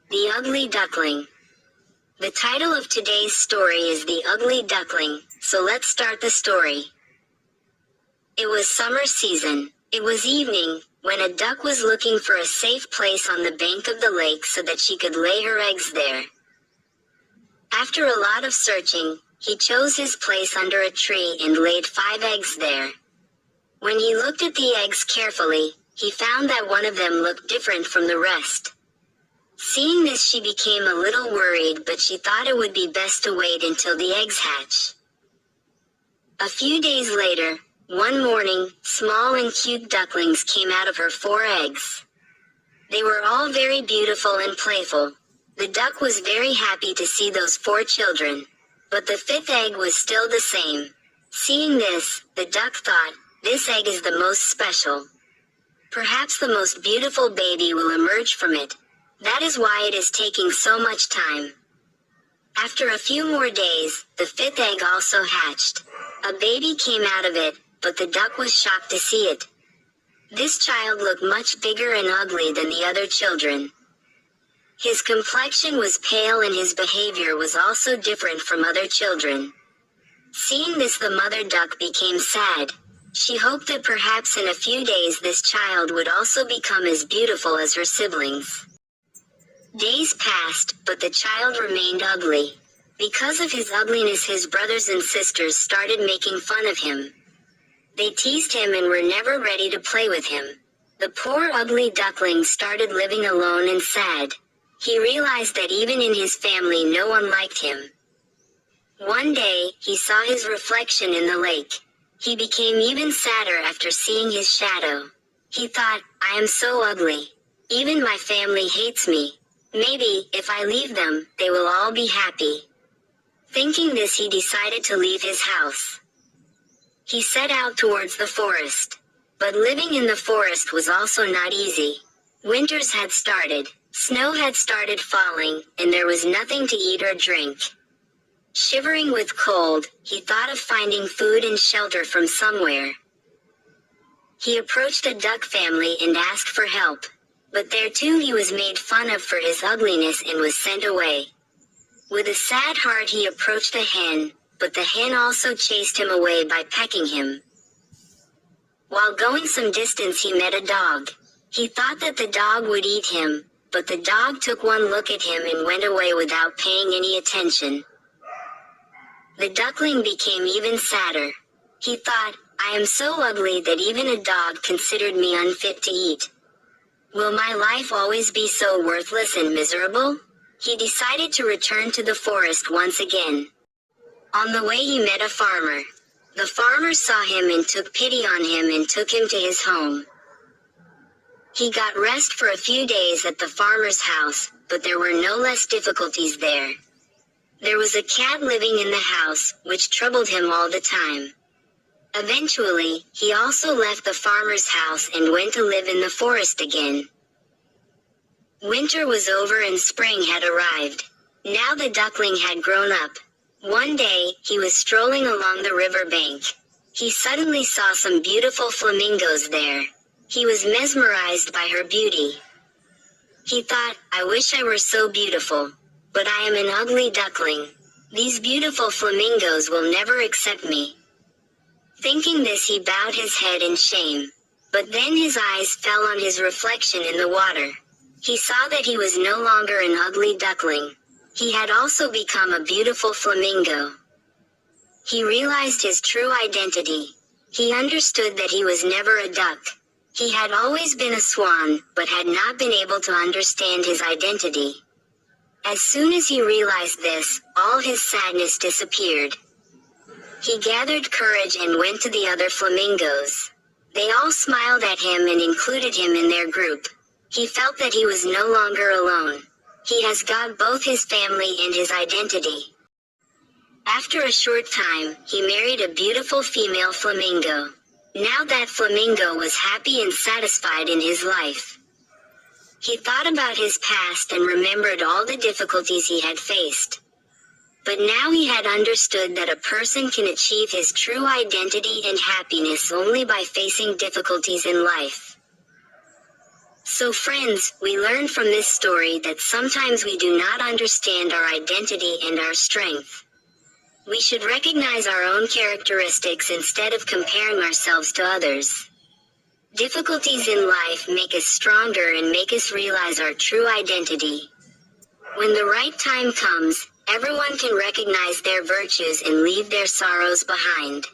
The Ugly Duckling. The title of today's story is The Ugly Duckling, so let's start the story. It was summer season. It was evening, when a duck was looking for a safe place on the bank of the lake so that she could lay her eggs there. After a lot of searching, he chose his place under a tree and laid 5 eggs there. When he looked at the eggs carefully, he found that one of them looked different from the rest. Seeing this, she became a little worried, but she thought it would be best to wait until the eggs hatch. A few days later, one morning, small and cute ducklings came out of her 4 eggs. They were all very beautiful and playful. The duck was very happy to see those 4 children, but the 5th egg was still the same. Seeing this, the duck thought, "This egg is the most special. Perhaps the most beautiful baby will emerge from it. That is why it is taking so much time." After a few more days, the 5th egg also hatched. A baby came out of it, but the duck was shocked to see it. This child looked much bigger and ugly than the other children. His complexion was pale and his behavior was also different from other children. Seeing this, the mother duck became sad. She hoped that perhaps in a few days this child would also become as beautiful as her siblings. Days passed, but the child remained ugly. Because of his ugliness, his brothers and sisters started making fun of him. They teased him and were never ready to play with him. The poor ugly duckling started living alone and sad. He realized that even in his family no one liked him. One day, he saw his reflection in the lake. He became even sadder after seeing his shadow. He thought, "I am so ugly. Even my family hates me. Maybe, if I leave them, they will all be happy." Thinking this, he decided to leave his house. He set out towards the forest. But living in the forest was also not easy. Winters had started, snow had started falling, and there was nothing to eat or drink. Shivering with cold, he thought of finding food and shelter from somewhere. He approached a duck family and asked for help. But there too he was made fun of for his ugliness and was sent away. With a sad heart he approached a hen, but the hen also chased him away by pecking him. While going some distance he met a dog. He thought that the dog would eat him, but the dog took one look at him and went away without paying any attention. The duckling became even sadder. He thought, "I am so ugly that even a dog considered me unfit to eat. Will my life always be so worthless and miserable?" He decided to return to the forest once again. On the way he met a farmer. The farmer saw him and took pity on him and took him to his home. He got rest for a few days at the farmer's house, but there were no less difficulties there. There was a cat living in the house, which troubled him all the time. Eventually, he also left the farmer's house and went to live in the forest again. Winter was over and spring had arrived. Now the duckling had grown up. One day, he was strolling along the river bank. He suddenly saw some beautiful flamingos there. He was mesmerized by her beauty. He thought, "I wish I were so beautiful. But I am an ugly duckling. These beautiful flamingos will never accept me." Thinking this, he bowed his head in shame. But then his eyes fell on his reflection in the water. He saw that he was no longer an ugly duckling. He had also become a beautiful flamingo. He realized his true identity. He understood that he was never a duck. He had always been a swan, but had not been able to understand his identity. As soon as he realized this, all his sadness disappeared. He gathered courage and went to the other flamingos. They all smiled at him and included him in their group. He felt that he was no longer alone. He has got both his family and his identity. After a short time, he married a beautiful female flamingo. Now that flamingo was happy and satisfied in his life. He thought about his past and remembered all the difficulties he had faced. But now he had understood that a person can achieve his true identity and happiness only by facing difficulties in life. So friends, we learn from this story that sometimes we do not understand our identity and our strength. We should recognize our own characteristics instead of comparing ourselves to others. Difficulties in life make us stronger and make us realize our true identity. When the right time comes, everyone can recognize their virtues and leave their sorrows behind.